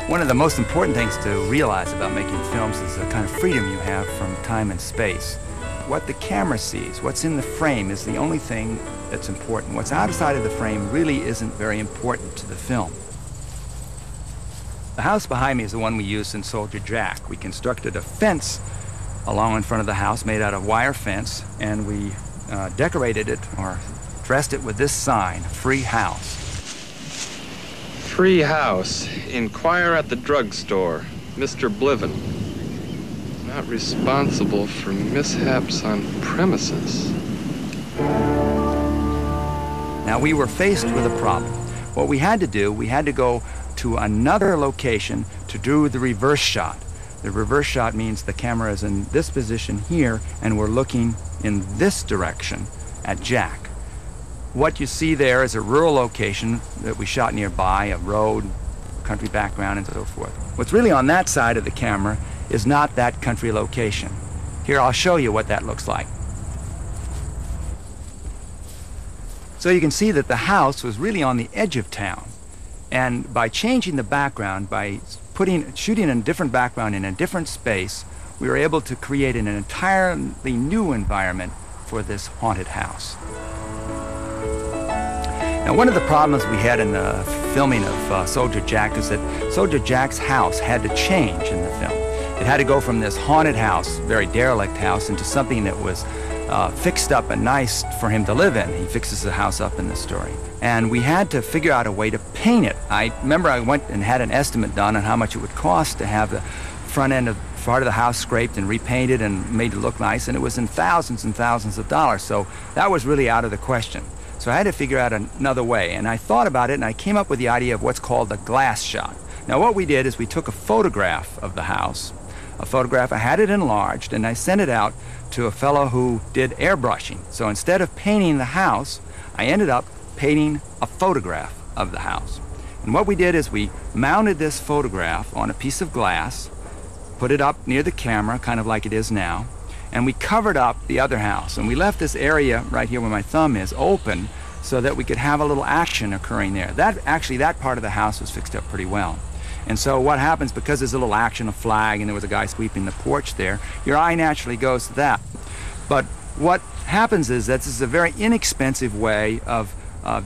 One of the most important things to realize about making films is the kind of freedom you have from time and space. What the camera sees, what's in the frame, is the only thing that's important. What's outside of the frame really isn't very important to the film. The house behind me is the one we used in Soldier Jack. We constructed a fence along in front of the house made out of wire fence, and we decorated it or dressed it with this sign, Free House. Free house. Inquire at the drugstore. Mr. Bliven. Not responsible for mishaps on premises. Now, we were faced with a problem. What we had to do, we had to go to another location to do the reverse shot. The reverse shot means the camera is in this position here, and we're looking in this direction at Jack. What you see there is a rural location that we shot nearby, a road, country background, and so forth. What's really on that side of the camera is not that country location. Here, I'll show you what that looks like. So you can see that the house was really on the edge of town. And by changing the background, by shooting a different background in a different space, we were able to create an entirely new environment for this haunted house. Now, one of the problems we had in the filming of Soldier Jack is that Soldier Jack's house had to change in the film. It had to go from this haunted house, very derelict house, into something that was fixed up and nice for him to live in. He fixes the house up in the story. And we had to figure out a way to paint it. I remember I went and had an estimate done on how much it would cost to have the front end of part of the house scraped and repainted and made to look nice, and it was in thousands and thousands of dollars. So that was really out of the question. So I had to figure out another way, and I thought about it, and I came up with the idea of what's called the glass shot. Now, what we did is we took a photograph of the house, I had it enlarged, and I sent it out to a fellow who did airbrushing. So instead of painting the house, I ended up painting a photograph of the house. And what we did is we mounted this photograph on a piece of glass, put it up near the camera, kind of like it is now, and we covered up the other house. And we left this area right here where my thumb is open so that we could have a little action occurring there. That part of the house was fixed up pretty well. And so what happens, because there's a little action, a flag, and there was a guy sweeping the porch there, your eye naturally goes to that. But what happens is that this is a very inexpensive way of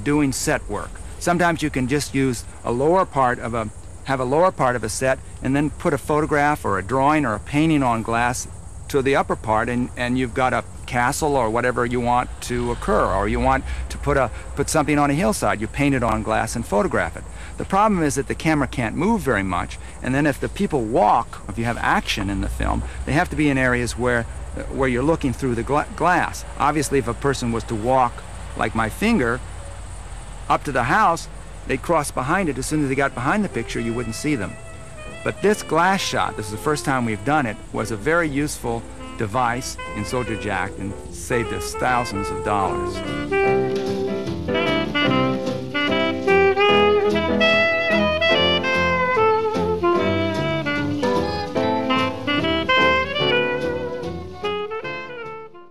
doing set work. Sometimes you can just use a lower part of a set and then put a photograph or a drawing or a painting on glass to the upper part, and you've got a castle or whatever you want to occur, or you want to put something on a hillside. You paint it on glass and photograph it. The problem is that the camera can't move very much, and then if the people walk, if you have action in the film, they have to be in areas where you're looking through the glass. Obviously, if a person was to walk like my finger up to the house, they'd cross behind it. As soon as they got behind the picture, you wouldn't see them. But this glass shot, this is the first time we've done it, was a very useful device in Soldier Jack and saved us thousands of dollars.